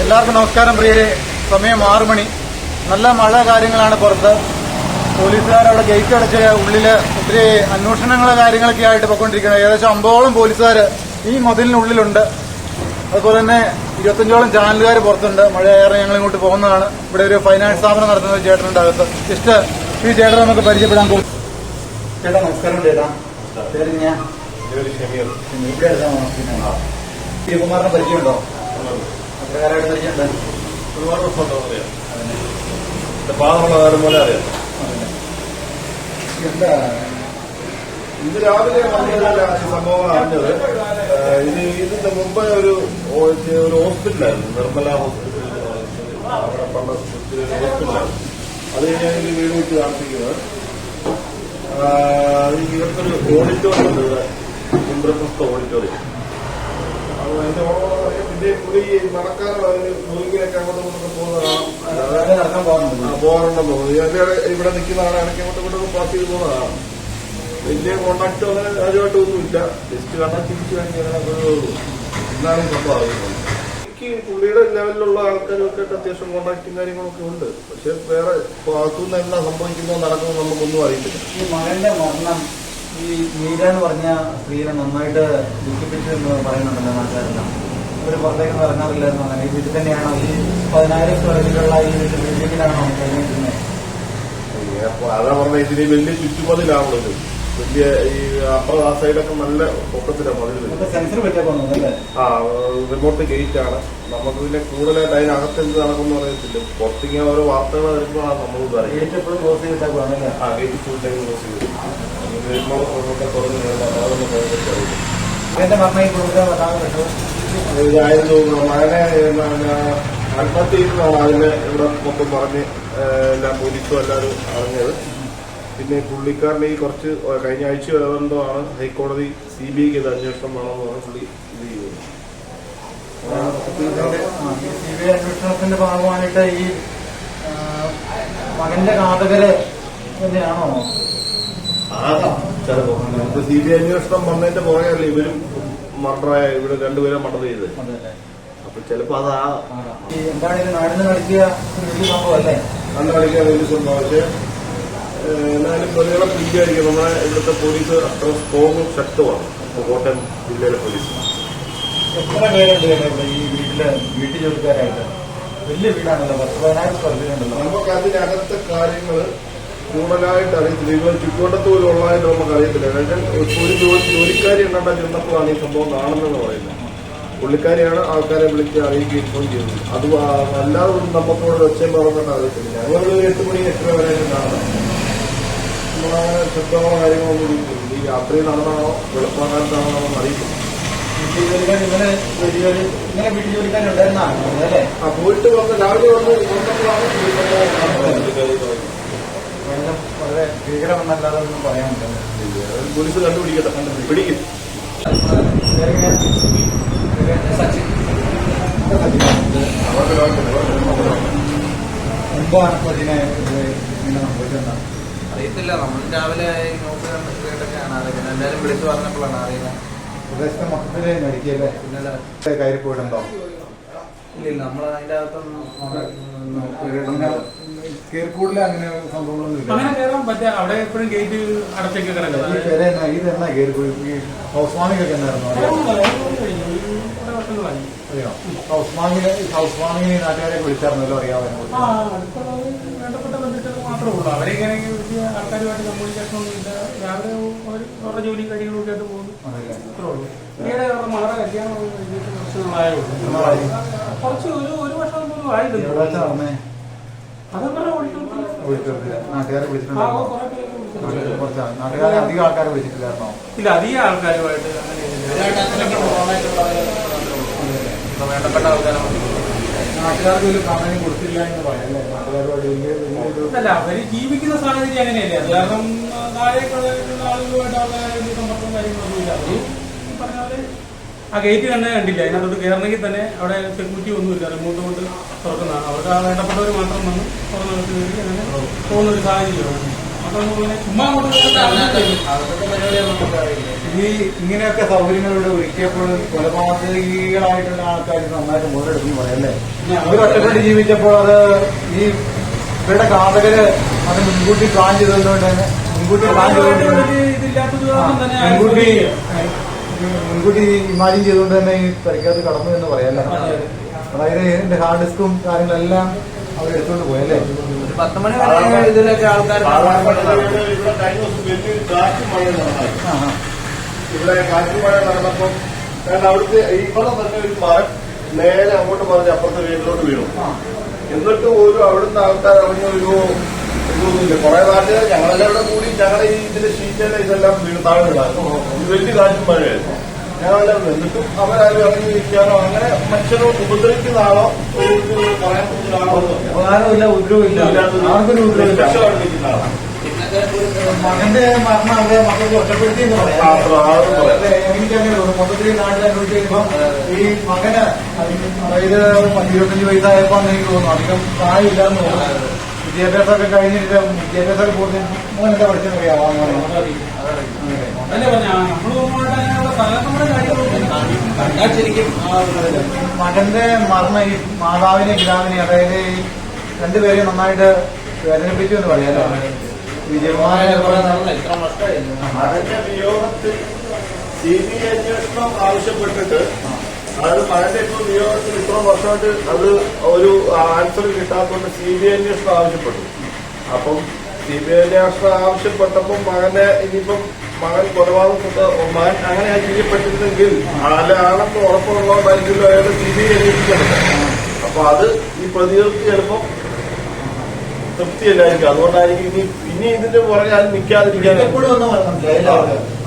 എല്ലാവർക്കും നമസ്കാരം പ്രിയരെ. സമയം 6 മണി. നല്ല മഴ കാര്യങ്ങളാണ് പുറത്ത്. പോലീസുകാർ അവിടെ ഗേറ്റ് അടച്ച് ഉള്ളില് ഒത്തിരി അന്വേഷണങ്ങളെ കാര്യങ്ങളൊക്കെ ആയിട്ട് പോയിക്കൊണ്ടിരിക്കുന്നത്. ഏകദേശം 50ഓളം പോലീസുകാർ ഈ മതിലിനുള്ളിലുണ്ട്. അതുപോലെ തന്നെ 25ഓളം ചാനലുകാർ പുറത്തുണ്ട്. മഴയേറെ ഞങ്ങൾ ഇങ്ങോട്ട് പോകുന്നതാണ്. ഇവിടെ ഒരു ഫൈനാൻസ് സ്ഥാപനം നടത്തുന്ന ഒരു ചേട്ടനുണ്ട് അകത്ത്. ജസ്റ്റ് ഈ ചേട്ടൻ നമുക്ക് പരിചയപ്പെടാൻ പോകും. ചേട്ടാ നമസ്കാരം. ചേട്ടാ പേര് ഞാൻ ശ്രീകുമാറിനെ പരിചയമുണ്ടോ? എത്ര കാലമായിട്ട് പരിചയമുണ്ട്? ഒരുപാട് വർഷമുണ്ടോ അറിയാം. പാകമുള്ള കാലം പോലെ അറിയാം. എന്താ ഇത് രാവിലെ സംഭവം അറിഞ്ഞത്, ഇതിന്റെ മുമ്പ് ഒരു ഹോസ്പിറ്റലായിരുന്നു, നിർമ്മല ഹോസ്പിറ്റൽ. അവിടെ പണ്ട് ഹോസ്പിറ്റലായിരുന്നു. അത് കഴിഞ്ഞ് വീട് വെച്ച് താമസിക്കുന്നത്. ഇവർക്കൊരു ഓഡിറ്റോറിയം ഉണ്ട്, ഇവിടെ ഇന്ദ്രപ്രസ്ഥ ഓഡിറ്റോറിയം. അതിന്റെ പിന്നെ പുള്ളി നടക്കാനുള്ള മൂവിങ്ങിനൊക്കെ അങ്ങോട്ടും ഇങ്ങോട്ടൊക്കെ പോകാറുണ്ടെന്ന് തോന്നുന്നു. ഇവിടെ നിൽക്കുന്നതാണ്, ഇടയ്ക്ക് അങ്ങോട്ടും ഇങ്ങോട്ടൊക്കെ പാസ് ചെയ്ത് പോകുന്നതാണ്. വലിയ കോണ്ടാക്ട് അങ്ങനെ കാര്യമായിട്ടൊന്നും ഇല്ല. ജസ്റ്റ് കണ്ടാൽ തിരിച്ചു കഴിഞ്ഞാൽ എന്താണ് സംഭവം അറിയുന്നത്. എനിക്ക് പുള്ളിയുടെ ലെവലിലുള്ള ആൾക്കാരൊക്കെ അത്യാവശ്യം കോണ്ടാക്റ്റും കാര്യങ്ങളൊക്കെ ഉണ്ട്. പക്ഷെ വേറെ അകത്തുനിന്ന് എന്താ സംഭവിക്കുന്നോ നടക്കുന്നോ നമുക്കൊന്നും അറിയത്തില്ല. ഈ മകന്റെ മരണം ഈ മീര എന്ന് പറഞ്ഞ സ്ത്രീനെ നന്നായിട്ട് ദുഃഖിപ്പിച്ചു എന്ന് പറയുന്നുണ്ടല്ലോ നാട്ടുകാരെല്ലാം. ഒരു പുറത്തേക്ക് ഇറങ്ങാറില്ലായിരുന്നു. അങ്ങനെ ഈ വീട്ടിൽ തന്നെയാണോ ഈ 10,000 സ്ക്വയർ ഫീറ്റുള്ള ഈ വീട്ടിലാണോ കഴിഞ്ഞിരുന്നത്? അതാ പറഞ്ഞ ഇതിന് വലിയ ചുറ്റുമതിലാണുള്ളത്. വലിയ ഈ അപ്പുറം ആ സൈഡൊക്കെ നല്ല പൊക്കത്തിലാണ് മതിൽ. സെൻസർ വെച്ചേക്കൊന്നല്ലേ? റിമോട്ട് ഗേറ്റ് ആണ്. നമുക്ക് പിന്നെ കൂടുതലായിട്ട് അതിനകത്ത് എന്ത് നടക്കുമെന്ന് അറിയത്തില്ല. പുറത്തേക്ക് ഓരോ വാർത്തകൾ വരുമ്പോഴാണ് നമ്മൾ ഗേറ്റ് എപ്പോഴും ക്ലോസ് ചെയ്തിട്ടേക്കുവാണല്ലേ? ഗേറ്റ് ഫുൾ ടൈം ക്ലോസ് ചെയ്തു. തുറന്നു അതൊന്നും പോയിട്ടില്ല. എന്റെ മരണം ഈ കൊടുക്കാൻ ഇതായിരുന്നു മകനെ ആത്മഹത്യ ചെയ്യുന്നതാണ് അതിനെ ഇവിടെ മൊത്തം പറഞ്ഞ് എല്ലാ പോലീസും എല്ലാവരും അറിഞ്ഞത്. പിന്നെ പുള്ളിക്കാരനെ ഈ കുറച്ച് കഴിഞ്ഞ ആഴ്ച എന്തോ ആണ് ഹൈക്കോടതി CBIക്ക് ഇത് അന്വേഷണം വേണമെന്ന് പറഞ്ഞ് പുള്ളി ഇത് ചെയ്യുന്നു. CBI അന്വേഷണത്തിന്റെ ഭാഗമായിട്ട് ഈ മകന്റെ ഘാതകര് തന്നെയാണോ? ചിലപ്പോ CBI അന്വേഷണം വന്നതിന്റെ പുറകെയല്ല ഇവരും മർഡറായ ഇവിടെ രണ്ടുപേരെ മർഡർ ചെയ്ത്. അപ്പൊ ചിലപ്പോ എന്താണ് ഇത് നാടിന് കളിക്കുക വലിയ സംഭവം അല്ലേ? നല്ല കളിക്കാൻ വലിയ സംഭവം. പക്ഷെ എന്നാലും പ്രതികളെ പിടിക്കാതിരിക്കും. നമ്മളെ ഇവിടുത്തെ പോലീസ് അത്ര സ്ട്രോങ്ങും ശക്തമാണ്. കോട്ടയം ജില്ലയിലെ പോലീസ്. എത്ര പേരുണ്ട് ഇവിടെ ഈ വീട്ടു ജോലിക്കാരായിട്ട്? വലിയ വീടാണല്ലോ, 10,000 സ്ക്വയർ ഫീറ്റ് ഉണ്ടല്ലോ. നമുക്ക് അതിനകത്തെ കാര്യങ്ങൾ കൂടുതലായിട്ട് അറിയത്തില്ല. ഇവർ ചുറ്റുവട്ടത്ത് പോലും ഉള്ളതായിട്ട് നമുക്ക് അറിയത്തില്ല. ഒരു ജോലിക്കാരി എണ്ണാൻ ചെന്നപ്പോഴാണ് ഈ സംഭവം കാണുന്നതെന്ന് പറയുന്നത്. പുള്ളിക്കാരിയാണ് ആൾക്കാരെ വിളിച്ച് അറിയിക്കുകയും ഫോൺ ചെയ്യുന്നത്. അത് അല്ലാതെ ഒന്നും നമുക്കോട് വെച്ചേം പറഞ്ഞിട്ട് അറിയത്തില്ല. ഞങ്ങളൊരു 8 മണി 8:30 വരെ കാണാം. നമ്മളങ്ങനെ ശബ്ദങ്ങളോ കാര്യങ്ങളൊന്നും ഈ രാത്രി നടന്നാണോ വെളുപ്പാകാലത്താണോ എന്ന് അറിയില്ല. പോയിട്ട് വന്ന് രാവിലെ വന്ന് വളരെ ഭീകരമെന്നല്ലാതെ ഒന്നും പറയാൻ പറ്റില്ല. പോലീസ് കണ്ടുപിടിക്കട്ടെ, പിടിക്കും. അറിയത്തില്ല. നമ്മൾ രാവിലെ നോക്കി കേട്ടൊക്കെയാണ് അറിയുന്നത്. എല്ലാവരും വിളിച്ചു പറഞ്ഞപ്പോഴാണ് അറിയുന്നത്. പ്രദേശത്തെ മൊത്തത്തില് നടിക്കല്ലേ? പിന്നെ കയറി പോയിട്ടുണ്ടോ? ഇല്ല, നമ്മൾ അതിന്റെ അകത്തൊന്നും കയറിക്കൂടില്ല. അങ്ങനെ സംഭവങ്ങളൊന്നും ഇല്ല. അങ്ങനെ കയറാൻ പറ്റാ. അവിടെ എപ്പോഴും ഗേറ്റ് അടച്ചൊക്കെ കിടക്കുന്നത്. ഇതെന്നാ കയറിക്കൂടി ഈ ഹൗസ് വാമിംഗൊക്കെ എന്നായിരുന്നു? അറിയോ? ഹൗസ് വാമിങ്ങിന് നാട്ടുകാരെ വിളിച്ചായിരുന്നല്ലോ, അറിയാമോ? വേണ്ടപ്പെട്ട ബന്ധുക്കൾ മാത്രമേ ഉള്ളൂ. അവരെങ്ങനെ വലിയ ആൾക്കാരുമായിട്ട് കമ്മ്യൂണിക്കേഷൻ ഒന്നും ഇല്ല. രാവിലെ അവരുടെ ജോലി കാര്യങ്ങളൊക്കെ ആയിട്ട് പോകുന്നു. അത്രേ ഉള്ളൂ. പിന്നീട് അവരുടെ മകളുടെ കല്യാണം കഴിഞ്ഞിട്ട് കുറച്ച് നാളായുള്ളൂ. കുറച്ച് ഒരു വർഷം പോലും ആയിട്ടില്ല. അതേപോലെ നാട്ടുകാരെ വിളിച്ചിട്ടുണ്ടോ? നാട്ടുകാരെ അധികം ആൾക്കാരെ വിളിച്ചിട്ടില്ലായിരുന്നോ? ഇല്ല, അധികം ആൾക്കാരുമായിട്ട് വേണ്ടപ്പെട്ട ആൾക്കാരെ നാട്ടുകാർക്ക് ഒരു പ്രാധാന്യം കൊടുത്തില്ല എന്ന് പറയാം. നാട്ടുകാരുമായിട്ട് അല്ല, അവര് ജീവിക്കുന്ന സാഹചര്യം അങ്ങനെയല്ലേ. അത് കാരണം താഴേക്കുള്ള ആളുകളുമായിട്ട് അവരുടെ വലിയ സമ്പർക്കം കാര്യങ്ങളൊന്നും ഇല്ല. അവര് പറഞ്ഞ പോലെ ആ ഗേറ്റ് തന്നെ കണ്ടില്ല. അതിനകത്തോട്ട് കയറണമെങ്കിൽ തന്നെ അവിടെ സെക്യൂരിറ്റി ഒന്നുമില്ല. റിമോട്ട് കൊണ്ട് തുറക്കുന്നതാണ്. അവർക്ക് ആ വേണ്ടപ്പെട്ടവർ മാത്രം വന്ന് തുറന്നെടുത്ത് കയറി അങ്ങനെ പോകുന്നൊരു സാഹചര്യമാണ്. അപ്പം ചുമ്മാ അങ്ങോട്ട് പരിപാടിയൊന്നും നമുക്ക് അറിയില്ല. ഈ ഇങ്ങനെയൊക്കെ സൗകര്യങ്ങളിലൂടെ ഒരുക്കിയപ്പോൾ കൊലപാതകികളായിട്ടുള്ള ആൾക്കാർ നന്നായിട്ട് മുതലെടുക്കുന്നു പറയാം അല്ലേ? അവർ ഒറ്റപ്പെട്ട് ജീവിച്ചപ്പോൾ അത് ഈ ഇവരുടെ ഘാതകര് അത് മുൻകൂട്ടി പ്ലാൻ ചെയ്തുകൊണ്ട് തന്നെ മുൻകൂട്ടി ഇമാജിൻ ചെയ്തുകൊണ്ട് തന്നെ ഈ പരിക്കകത്ത് കടന്നു എന്ന് പറയാല്ലേ? അതായത് ഇതിന്റെ ഹാർഡ് ഡിസ്കും കാര്യങ്ങളെല്ലാം അവർ എടുത്തുകൊണ്ട് പോയല്ലേ? 10 മണി വരെ ഇതിലൊക്കെ ആൾക്കാർ ഇവിടെ കാറ്റുമഴ നടന്നപ്പം അവിടുത്തെ ഇവിടെ തന്നെ ഒരു മരം നേരെ അങ്ങോട്ട് പറഞ്ഞ് അപ്പുറത്തെ വീട്ടിലോട്ട് വീണു. എന്നിട്ട് ഒരു അവിടുന്ന് ആൾക്കാർ അറിഞ്ഞൊരു ഇതൊന്നുമില്ല. കുറെ നാട്ടുകാർ ഞങ്ങളെല്ലാം ഇവിടെ കൂടി ഞങ്ങളുടെ ഈ ഇതിന്റെ ഷീറ്റെല്ലാം ഇതെല്ലാം വീണ് താഴെ ഇടായിരുന്നു. വലിയ കാറ്റും മഴയായിരുന്നു. ഞങ്ങളെല്ലാം എന്നിട്ടും അവരാരും ഇറങ്ങി നിൽക്കാനോ അങ്ങനെ മനുഷ്യരോ ഉപദ്രവിക്കുന്ന ആളോ പറയാൻ ഉപകാരമില്ല, ഉദ്രവമില്ല, ആർക്കൊരു ഉദ്രവമില്ല. നിൽക്കുന്ന ആളാണ്. മകന്റെ മരണം അവരെ മക്കൾക്ക് ഒറ്റപ്പെടുത്തി എന്ന് പറയാം. എനിക്കങ്ങനെ തോന്നുന്നു. മൊത്തത്തിൽ നാട്ടിൽ അനുഭവിച്ചിരിക്കുമ്പോ ഈ മകന് അതായത് 25 വയസ്സായപ്പോ എനിക്ക് തോന്നുന്നു അധികം പ്രായമില്ലാന്ന് തോന്നുന്നു. വിദ്യാഭ്യാസമൊക്കെ കഴിഞ്ഞിട്ട് വിദ്യാഭ്യാസമൊക്കെ പോകുന്ന മോൻ എന്താ പഠിച്ചെന്നറിയാമോ? മകന്റെ മരണം ഈ മാതാവിനെ പിതാവിനെ അതായത് ഈ രണ്ടുപേരെയും നന്നായിട്ട് വേദനിപ്പിച്ചു എന്ന് പറയാലോ. അതിന്റെ വിയോഗത്തിൽ CBI അന്വേഷണം ആവശ്യപ്പെട്ടിട്ട് അതായത് മകന്റെ ഇപ്പോൾ വിയോഗത്തിൽ ഇത്ര വർഷമായിട്ട് അത് ഒരു ആൻസർ കിട്ടാത്തതുകൊണ്ട് CBI അന്വേഷണം ആവശ്യപ്പെട്ടു. അപ്പം CBI അന്വേഷണം ആവശ്യപ്പെട്ടപ്പോൾ മകനെ ഇനിയിപ്പം മകൻ കൊലപാതകം മകൻ അങ്ങനെ ചെയ്യപ്പെട്ടിരുന്നെങ്കിൽ ആണെന്ന് ഉറപ്പുള്ളതായിരിക്കും അയാൾ CBI അന്വേഷിക്കുന്നത്. അപ്പൊ അത് ഈ പ്രതികൾക്ക് ചിലപ്പം തൃപ്തിയല്ലായിരിക്കും. അതുകൊണ്ടായിരിക്കും ഇനി ഇതിന്റെ പുറകെ ആരും നിൽക്കാതിരിക്കാൻ.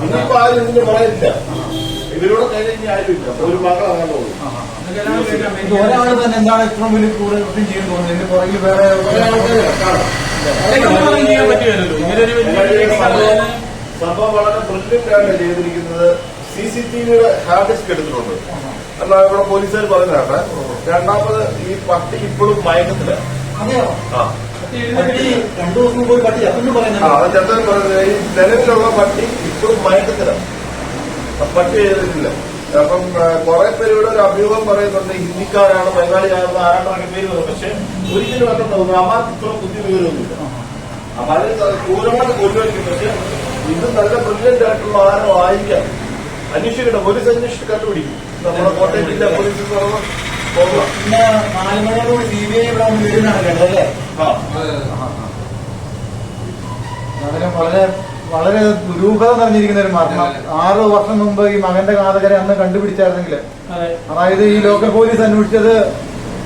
ഇനിയിപ്പോ ആരും ഇതിന്റെ പുറകില്ല. ഇവരോട് കഴിഞ്ഞ ഇനി ആരും ഇല്ല. ഒരു മകൾ അങ്ങനെ തോന്നുന്നു. ഒരാൾ തന്നെ എന്താണ് ഇത്ര വലിയ കൂടുതൽ ചെയ്യാൻ തോന്നുന്നത്? ഇതിന്റെ പുറകിൽ വേറെ സംഭവം വളരെ ബ്രില്യന്റ് ആണ് ചെയ്തിരിക്കുന്നത്. CCTVയുടെ ഹാർഡ് ഡിസ്ക് എടുത്തിട്ടുണ്ട്. എന്നാൽ ഇവിടെ പോലീസുകാർ പറഞ്ഞതാണ്. രണ്ടാമത് ഈ പട്ടി ഇപ്പോഴും മയക്കത്തില്ല. രണ്ടു ദിവസം പോയി പട്ടി അതൊന്നും പറയുന്നത് ഈ നിലവിലുള്ള പട്ടി ഇപ്പോഴും മയക്കത്തില്ല. പട്ടി ചെയ്തിട്ടില്ല. അപ്പം കുറെ പേര് ഇവിടെ ഒരു അഭ്യൂഹം പറയുന്നുണ്ട് ഹിന്ദിക്കാരാണ് ബംഗാളിയാണെന്ന് ആരാണ്ടൊക്കെ പേര് വരും. പക്ഷെ ഒരിക്കലും അത്ര തോന്നുന്നു അമ്മാർക്ക് ഇത്ര ബുദ്ധി വിവരമൊന്നുമില്ല. അപ്പൊ അത് ക്രൂരമായിട്ട് കൊല്ലുമായിരിക്കും. പക്ഷെ ഇത് നല്ല ബ്രില്യന്റ് ആയിട്ടുള്ള ആരോ ആയിരിക്കാം. അന്വേഷിക്കട്ടെ, പോലീസ് അന്വേഷിച്ച് കണ്ടുപിടിക്കും. നമ്മുടെ കോട്ടയം ജില്ലാ പോലീസ് പോകാം. പിന്നെ 4 മണിയോടുകൂടി CBI ഇവിടെ വീടിനാണ് കേട്ടതല്ലേ? അതിലും വളരെ വളരെ ദുരൂഹത നിറഞ്ഞിരിക്കുന്ന ഒരു മരണം. 6 വർഷം മുമ്പ് ഈ മകന്റെ ഘാതകരെ അന്ന് കണ്ടുപിടിച്ചായിരുന്നെങ്കിൽ അതായത് ഈ ലോക്കൽ പോലീസ് അന്വേഷിച്ചത്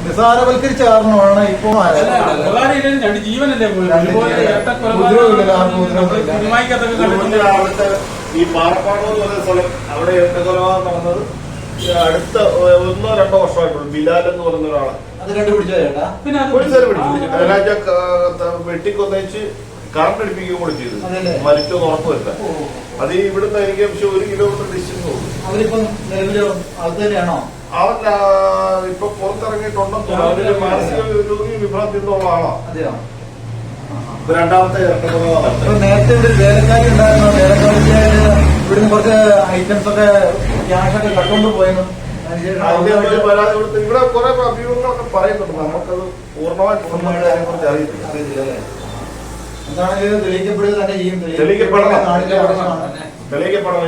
നിസാരവൽക്കരിച്ച കാരണമാണ്. ഇപ്പോ ജീവനല്ലേ ഈ പാറപ്പാട് എന്ന് പറയുന്ന സ്ഥലം അവിടെ ഇരട്ടക്കൊലപാതകം നടന്നത് അടുത്ത 1-2 വർഷമായിട്ടുള്ളൂ. ബിലാൽ എന്ന് പറയുന്ന ഒരാളെ അത് കണ്ടുപിടിച്ചേട്ടാ. പിന്നെ പോലീസുകാർ പിടിച്ചു. വെട്ടിക്കൊന്നയിച്ച് കറണ്ട് അടിപ്പിക്കുകയും കൂടെ ചെയ്തു. മരിച്ചോന്ന് ഉറപ്പ് വരുത്താൻ. അത് ഇവിടുന്ന് എനിക്ക് പക്ഷെ 1 കിലോമീറ്റർ ഡിസ്റ്റൻസ് പോകും. അവരിപ്പം നിലവിൽ അത് തന്നെയാണോ? അവൻ ഇപ്പൊ പുറത്തിറങ്ങിയിട്ടുണ്ടെന്ന് തോന്നുന്നു. അവര് മാനസിക വിഭ്രാന്തി എന്നുള്ള ആളാ. അതെയോ? രണ്ടാമത്തെ നേരത്തെ ഇവിടെ വേലക്കാരി ഉണ്ടായിരുന്നു. വേലക്കാരിക്കായിട്ട് ഇവിടുന്ന് കുറച്ച് ഐറ്റംസ് ഒക്കെ ക്യാഷൊക്കെ കട്ടുകൊണ്ട് പോയെന്നും പരാതി കൊടുത്ത് ഇവിടെ കുറെ അഭിമുഖങ്ങളൊക്കെ പറയുന്നുണ്ട്. നമുക്കത് പൂർണ്ണമായിട്ട് കുറിച്ച് അറിയത്തില്ല. എന്താണെങ്കിലും തെളിയിക്കപ്പെടുക തന്നെ ചെയ്യും. തെളിയിക്കപ്പെടണം.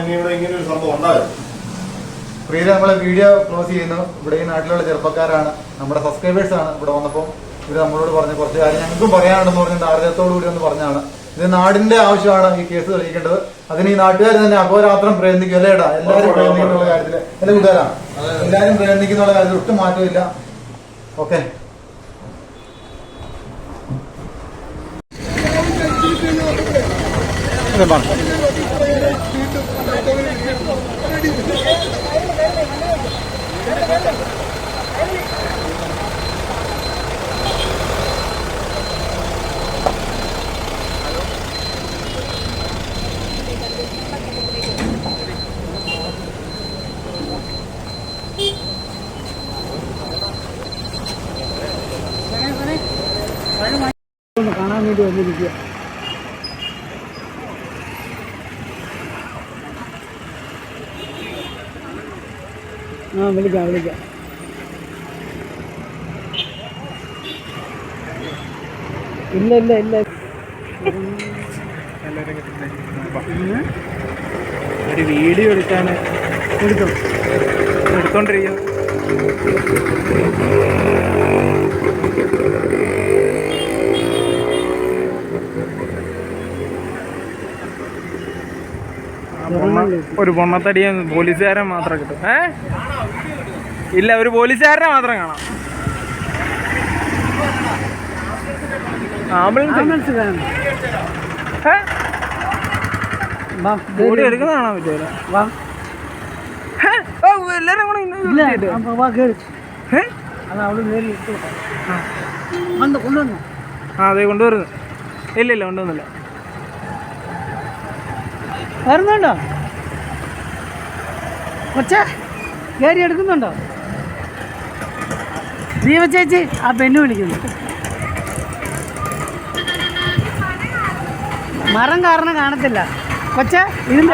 ഇനി ഇവിടെ ഇങ്ങനെ ഒരു സംഭവം ഉണ്ടാകും. പ്രിയരെ, നമ്മളെ വീഡിയോ ക്ലോസ് ചെയ്യുന്നു. ഇവിടെ ഈ നാട്ടിലുള്ള ചെറുപ്പക്കാരാണ്, നമ്മുടെ സബ്സ്ക്രൈബേഴ്സ് ആണ്. ഇവിടെ വന്നപ്പോൾ ഇവർ നമ്മളോട് പറഞ്ഞ കുറച്ച് കാര്യം ഞങ്ങൾക്കും പറയാനുണ്ടെന്ന് പറഞ്ഞിട്ട് ആർജത്തോടു കൂടി ഒന്ന് പറഞ്ഞാണ്. ഇത് നാടിന്റെ ആവശ്യമാണ് ഈ കേസ് തെളിയിക്കേണ്ടത്. അതിന് ഈ നാട്ടുകാർ തന്നെ അഹോരാത്രം പ്രയത്നിക്കും. അല്ലേടാ? എല്ലാവരും പ്രയത്നിക്കുന്നുള്ള കാര്യത്തില് എന്റെ കൂട്ടുകാരാണ്. എല്ലാവരും പ്രയത്നിക്കുന്നുള്ള കാര്യത്തിൽ ഒട്ടും മാറ്റമില്ല. ഓക്കെ. കാണാൻ വേണ്ടി വന്നിരിക്കുക. വിളിക്കാം വിളിക്കാം. ഇല്ല ഇല്ല ഇല്ല. ഒരു വീഡിയോ എടുക്കാൻ എടുത്തോണ്ടിരിക്കുന്നു. ഒരു പൊണ്ണത്തടിയെ പോലീസുകാരൻ മാത്രം കിട്ടും. ഇല്ല, ഒരു പോലീസുകാരനെ മാത്രം കാണാം. ആംബുലൻസ് വേണം. ബോഡി എടുക്കുന്ന കാണാൻ പറ്റുമല്ലോ. എല്ലാരും കൂടെ കൊണ്ടുവന്നു. അതെ കൊണ്ടുവരുന്നു. ഇല്ല ഇല്ല കൊണ്ടുവന്നില്ല. വരുന്നുണ്ടോ കൊച്ചേ? കയറി എടുക്കുന്നുണ്ടോ? ദീപ ചേച്ചി ആ പെണ്ണ് വിളിക്കുന്നു. മരം കാരണം കാണത്തില്ല കൊച്ചേ. ഇതിന്റെ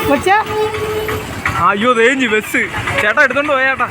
കൊച്ചേ അയ്യോ തേഞ്ഞ് ബസ് ചേട്ടാ എടുത്തോണ്ട് പോയേട്ടാ.